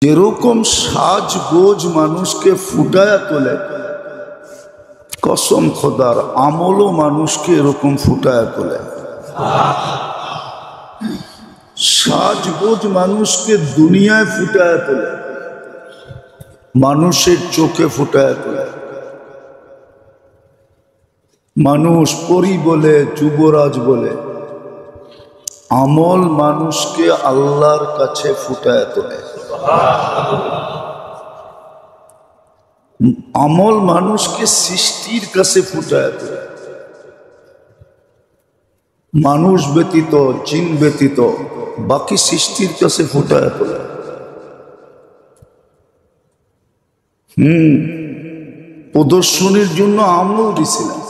যেরকম সাজগোজ মানুষকে ফুটায়া তোলে, কসম খোদার আমলও মানুষকে এরকম ফুটায়া তোলে। সাজগোজ মানুষকে দুনিয়ায় ফুটায়া তোলে, মানুষের চোখে ফুটায়া তোলে। মানুষ পরী বলে, যুবরাজ বলে, আমল মানুষকে আল্লাহর কাছে ফুটায়া তোলে। আমল মানুষকে সৃষ্টির কাছে ফুটায়া তোলে। মানুষ ব্যতীত, জিন ব্যতীত বাকি সৃষ্টির কাছে ফুটায়া তোলে। প্রদর্শনীর জন্য আমল দিছিলেন,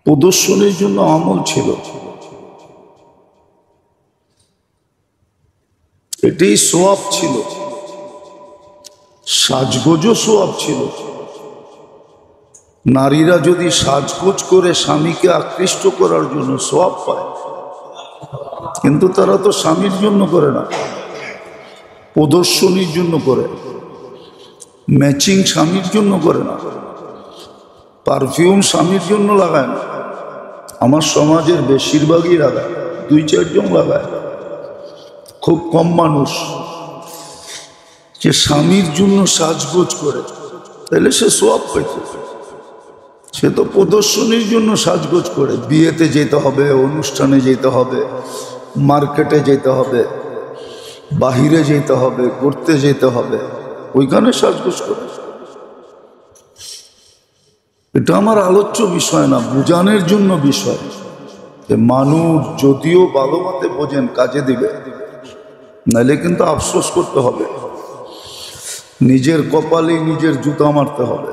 প্রদর্শনীর জন্য আমল ছিল, এটাই সওয়াব ছিল। সাজগোজও সওয়াব ছিল। নারীরা যদি সাজগোজ করে স্বামীকে আকৃষ্ট করার জন্য সওয়াব পায়, কিন্তু তারা তো স্বামীর জন্য করে না, প্রদর্শনীর জন্য করে। ম্যাচিং স্বামীর জন্য করে না, পারফিউম স্বামীর জন্য লাগায় না। আমার সমাজের বেশিরভাগই লাগায়, 2-4 জন লাগায়, খুব কম মানুষ যে স্বামীর জন্য সাজগোজ করে, তাহলে সে সওয়াব পাইতে। সে তো প্রদর্শনীর জন্য সাজগোজ করে, বিয়েতে যেতে হবে, অনুষ্ঠানে যেতে হবে, মার্কেটে যেতে হবে, বাহিরে যেতে হবে, ঘুরতে যেতে হবে, ওইখানে সাজগোজ করে। এটা আমার আলোচ্য বিষয় না, বুঝানোর জন্য বিষয়। মানুষ যদিও ভালো মতে বোঝেন, কাজে দিবে, নাইলে কিন্তু আফসোস করতে হবে। নিজের কপালে নিজের জুতা মারতে হবে।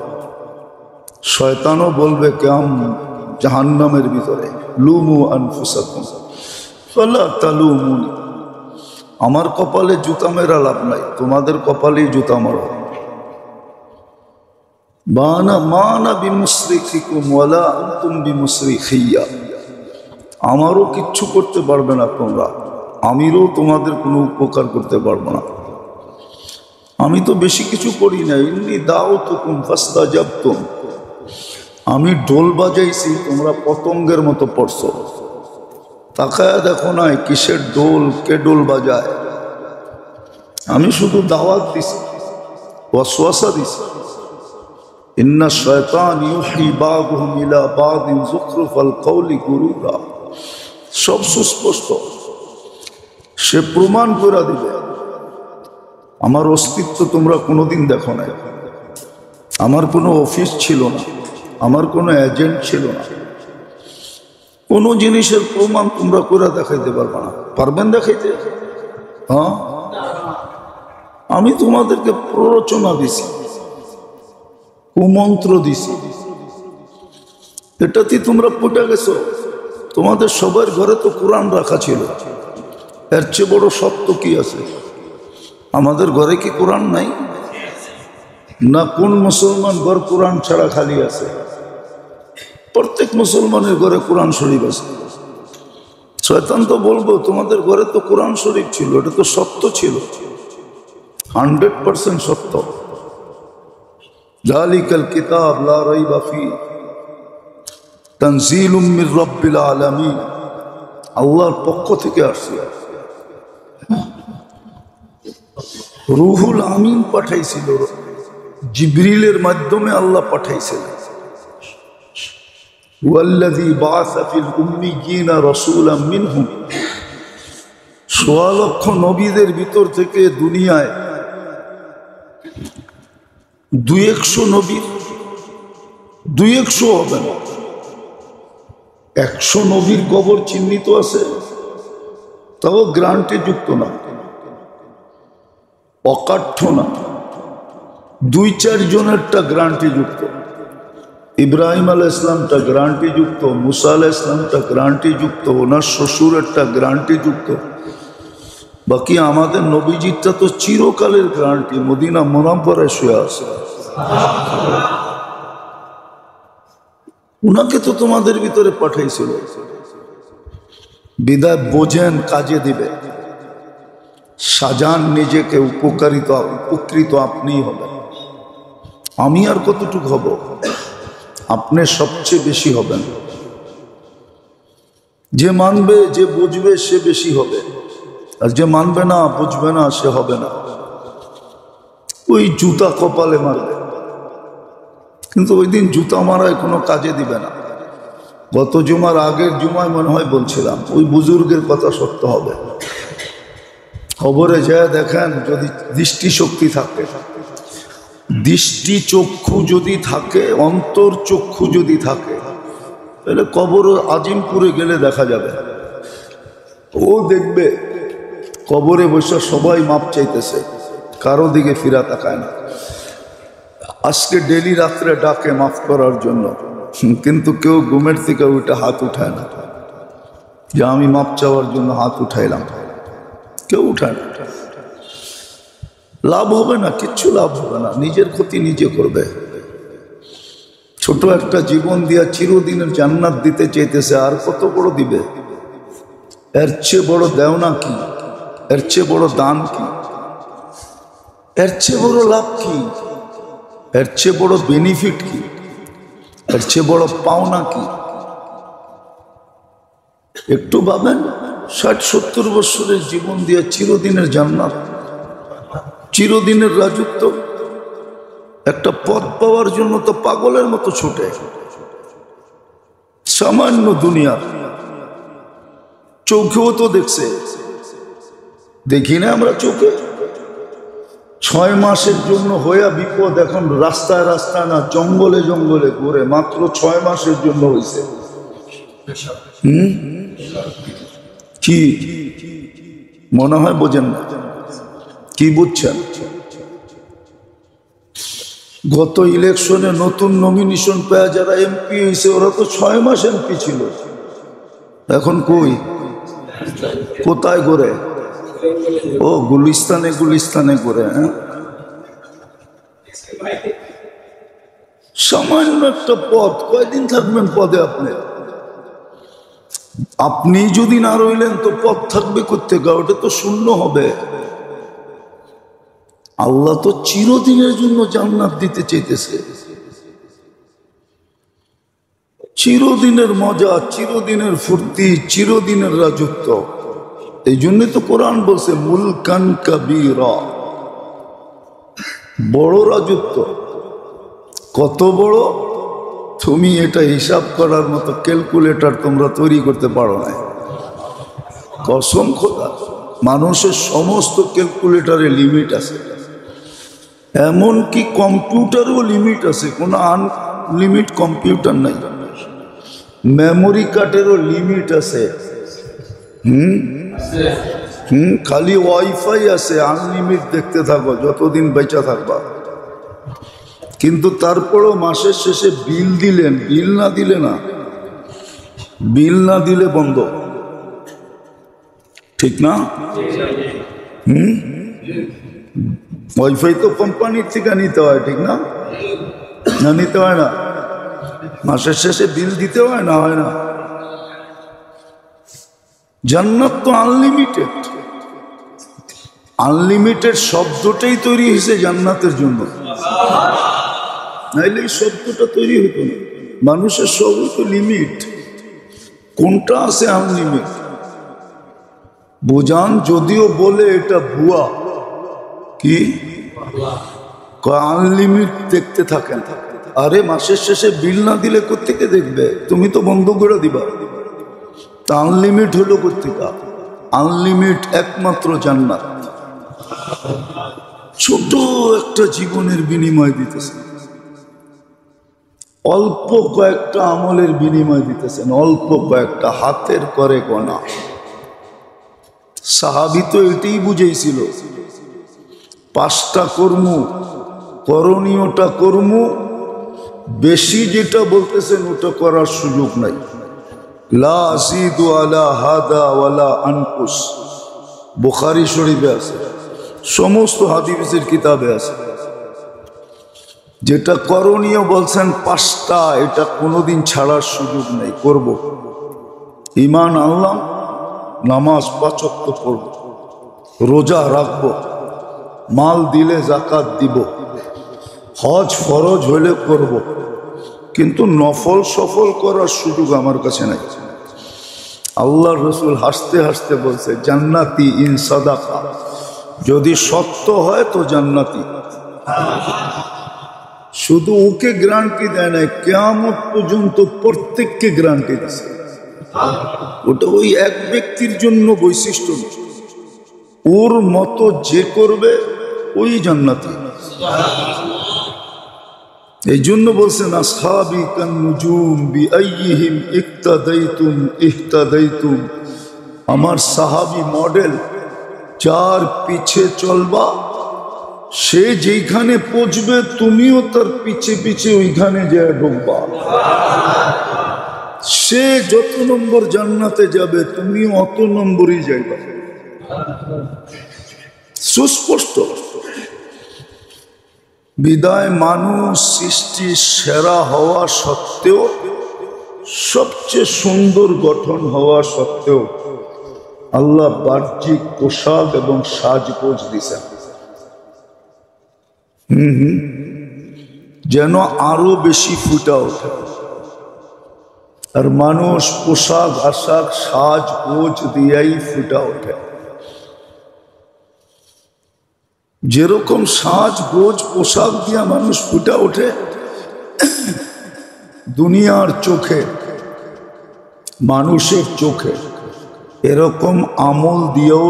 শয়তানও বলবে কেমন জাহান্নামের ভিতরে, লুমু আনফুসাকুম ফালা তালুমুনি। আমার কপালে জুতা মেরা লাভ নাই, তোমাদের কপালেই জুতা মারো। মানা বিমুসরিখিকুম ওয়ালা আনতুম বিমুসরিখিয়া। আমারও কিচ্ছু করতে পারবে না তোমরা, আমিরও তোমাদের কোনো উপকার করতে পারবো না। আমি তো বেশি কিছু করি না। ইন্নী দাউতুকুম ফাস্তাজাবতুম। আমি ঢোল বাজাইছি, তোমরা পতঙ্গের মতো পড়ছো। তাকায় দেখো না কিসের ঢোল, কে ঢোল বাজায়। আমি শুধু দাওয়াত দিছি, ওয়াসওয়াসা দিছি। ইন্না শায়তান ইউহি বাযুহুম ইলা বাযিন যুখরুফাল কওলি গুরুরা। সব সুস্পষ্ট, সে প্রমাণ করে দিবে। আমার অস্তিত্ব তোমরা কোনোদিন দেখো নাই। আমার কোনো অফিস ছিল না, আমার কোনো এজেন্ট ছিল না। কোনো জিনিসের প্রমাণ তোমরা করে দেখাইতে পারবে না। পারবেন দেখাইতে? হ্যাঁ, আমি তোমাদেরকে প্ররোচনা দিছি, কুমন্ত্র দিছি, এটাতে তোমরা পটে গেছো। তোমাদের সবার ঘরে তো কোরআন রাখা ছিল, এর চেয়ে বড় সত্য কি আছে? আমাদের ঘরে কি কোরআন নাই? না কোন মুসলমান ঘর কোরআন ছাড়া খালি আছে? প্রত্যেক মুসলমানের ঘরে কোরআন শরীফ আছে। শয়তান তো বলবো তোমাদের ঘরে তো কোরআন শরীফ ছিল, এটা তো সত্য ছিল, 100% সত্য। যালিকাল কিতাব লা রাইবা ফীহি তানজিলুম মির রাব্বিল আলামিন। আল্লাহর পক্ষ থেকে আসছে। রুহুল আমিন পাঠাইছিল, জিবরিলের মাধ্যমে আল্লাহ পাঠাইছিলেন। ওয়াল্লাযী বাআসা ফিল উম্মিয়িনা রাসূলাম মিনহুম। ১৬ লক্ষ নবীদের ভিতর থেকে দুনিয়ায় 200 নবী, 200 হবে না, 100 নবীর কবর চিহ্নিত আছে, তাও গ্রান্টে যুক্ত না, অকাঠ্য না, 2-4 জনেরটা গ্রান্টে যুক্ত। ইব্রাহিম আলাইহিস সালামটা গ্রান্টে যুক্ত, মুসা আলাইহিস সালামটা গ্রান্টে যুক্ত, ওনার শ্বশুরেরটা গ্রান্টে যুক্ত। বাকি আমাদের নবীজিরটা তো চিরকালের গ্রান্টি, মদিনা মুনাওয়ারায় শুয়ে আছে। উনাকে তো তোমাদের ভিতরে পাঠাইছিল, বিদায় বোঝেন, কাজে দিবে। সাজান নিজেকে, উপকৃত আপনিই হবেন। আমি আর কতটুকু হব? আপনি সবচেয়ে বেশি হবেন। যে মানবে, যে বুঝবে, সে বেশি হবে, আর যে মানবে না, বুঝবে না, সে হবে না। ওই জুতা কপালে মারবে, কিন্তু ওই দিন জুতা মারায় কোনো কাজে দিবে না। গত জুমার আগের জুমায় মনে হয় বলছিলাম, ওই বুজুর্গের কথা সত্য হবে। খবরে যায় দেখেন, যদি দৃষ্টিশক্তি থাকে, দৃষ্টি চক্ষু যদি থাকে, অন্তর চক্ষু যদি থাকে, তাহলে কবর আজিমপুরে গেলে দেখা যাবে। ও দেখবে কবরে বসে সবাই মাপ চাইতেছে, কারো দিকে ফিরা তাকায় না। আজকে ডেলি রাত্রে ডাকে মাফ করার জন্য, কিন্তু কেউ ঘুমের থেকে ওইটা হাত উঠায় না যে আমি মাপ চাওয়ার জন্য হাত উঠাইলাম। কেউ উঠায় না। লাভ হবে না, কিচ্ছু লাভ হবে না, নিজের ক্ষতি নিজে করবে। ছোট একটা জীবন দিয়া চিরদিনের জান্নাত দিতে চাইতেছে, আর কত বড় দিবে? এর চেয়ে বড় দেওনা কি? এর চেয়ে বড় দান কি? এর চেয়ে বড় লাভ কি? এর চেয়ে বড় বেনিফিট কি? এর চেয়ে বড় পাওনা কি? একটু ভাবেন, 60-70 বছরের জীবন দিয়ে চিরদিনের জান্নাত, চিরদিনের রাজত্ব, একটা পদ পাওয়ার জন্য তো পাগলের মতো ছুটে। সামান্য দুনিয়া চোখেও তো দেখছে, দেখি না আমরা চোখে? 6 মাসের জন্য হইয়া বিপদ, এখন রাস্তায় রাস্তায় না, জঙ্গলে জঙ্গলে ঘুরে, মাত্র 6 মাসের জন্য হয়েছে। কি মনে হয় বোঝেন না? কি বুঝছেন? গত ইলেকশনে নতুন নমিনেশন পেয়ে যারা এমপি হয়েছে, ওরা তো 6 মাস এমপি ছিল। এখন কই, কোথায় ঘুরে? ও গুলিস্তানে গুলিস্তানে ঘুরে। হ্যাঁ, সামান্য একটা পদ, কয়দিন থাকবেন পদে? আপনি যদি না রইলেন তো পদ থাকবে কোত্থেকে? ওটা তো শূন্য হবে। আল্লাহ তো চিরদিনের জন্য জান্নাত দিতে চাইতেছে, চিরদিনের মজা, চিরদিনের ফুর্তি, চিরদিনের রাজত্ব। এই জন্য তো কোরআন বলছে মুলকান কাবীরা, বড় রাজত্ব। কত বড় তুমি এটা হিসাব করার মতো ক্যালকুলেটর তোমরা তৈরি করতে পারো না। কসম খোদা, মানুষের সমস্ত ক্যালকুলেটরে লিমিট আছে, এমনকি কম্পিউটারও লিমিট আছে, কোনো আনলিমিট কম্পিউটার নাই। মেমোরি কার্ডেরও লিমিট আছে। খালি ওয়াইফাই আছে, আনলিমিট দেখতে থাকো যতদিন বেঁচে থাকবা। কিন্তু তারপরও মাসের শেষে বিল দিলেন, বিল না দিলে না, বিল না দিলে বন্ধ, ঠিক না? ওয়াইফাই তো কোম্পানির থেকে নিতে হয়, ঠিক না? না নিতে হয় না? মাসের শেষে বিল দিতে হয় না? হয় না? জান্নাত তো আনলিমিটেড। আনলিমিটেড শব্দটাই তৈরি হয়েছে জান্নাতের জন্য, নাইলে এই শব্দটা তৈরি হতো না। মানুষের সবই তো লিমিট, কোনটা আছে আনলিমিট? বোঝান, যদিও বলে এটা ভুয়া, কি আনলিমিট দেখতে থাকেন। আরে মাসের শেষে বিল না দিলে কোত্থেকে দেখবে? তুমি তো বন্ধ করে দিবা। তা আনলিমিট হলো কোত্থেকে? আনলিমিট একমাত্র জান্নাত। ছোট একটা জীবনের বিনিময় দিতেছেন, অল্প কয়েকটা আমলের বিনিময় দিতেছেন, অল্প কয়েকটা হাতের করে গোনা। সাহাবী তো এটাই বুঝেছিল, 5টা কর্ম, করণীয়টা কর্ম, বেশি যেটা বলতেছেন ওটা করার সুযোগ নাই। লা আসিদু আলা হাদা ওয়ালা আনকুস, বুখারী শরীফে আছে, সমস্ত হাদিসের কিতাবে আছে। যেটা করণীয় বলছেন 5টা, এটা কোনোদিন ছাড়ার সুযোগ নেই, করব। ঈমান আনলাম, নামাজ 5 ওয়াক্ত পড়ব, রোজা রাখবো, মাল দিলে জাকাত দিব, হজ ফরজ হলে করব, কিন্তু নফল সফল করার সুযোগ আমার কাছে নাই। আল্লাহ রসুল হাসতে হাসতে বলছে, জান্নাতি ইন সাদাকা, যদি সত্য হয় তো জান্নাতি। শুধু ওকে গ্যারান্টি দেয় না, কিয়ামত পর্যন্ত প্রত্যেককে গ্যারান্টি দিচ্ছে। ওটা ওই এক ব্যক্তির জন্য বৈশিষ্ট্য, ওর মতো যে করবে ওই জান্নাতি। এই জন্য বলছেন, আসহাবি কান নুজুম বিআইয়িহিম ইক্তাদাইতুম ইহতাদাইতুম, আমার সাহাবী মডেল, যার পিছে চলবা সে যেখানে পৌঁছবে তুমিও তার পিছে পিছে ওইখানে যায় ঢুকবা। সে যত নম্বর জান্নাতে যাবে তুমিও অত নম্বরই যাইবা। সুস্পষ্ট। বিদায় মানুষ সৃষ্টি সেরা হওয়া সত্ত্বেও, সবচেয়ে সুন্দর গঠন হওয়া সত্ত্বেও আল্লাহ বাহ্যিক পোশাক এবং সাজগোজ দিছেন যেন আরো বেশি ফুটা ওঠে। আর মানুষ পোশাক আশাক সাজগোজ দিয়াই ফুটা ওঠে। যেরকম সাজগোজ পোশাক দিয়া মানুষ ফুটা ওঠে, দুনিয়ার চোখে, মানুষের চোখে এরকম আমল দিয়েও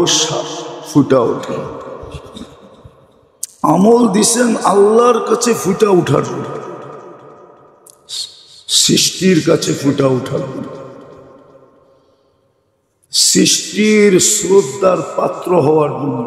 ফুটা ওঠে। আমল দিছেন আল্লাহর কাছে ফুটা উঠার জন্য, সৃষ্টির কাছে ফুটা উঠার জন্য, সৃষ্টির শ্রদ্ধার পাত্র হওয়ার জন্য।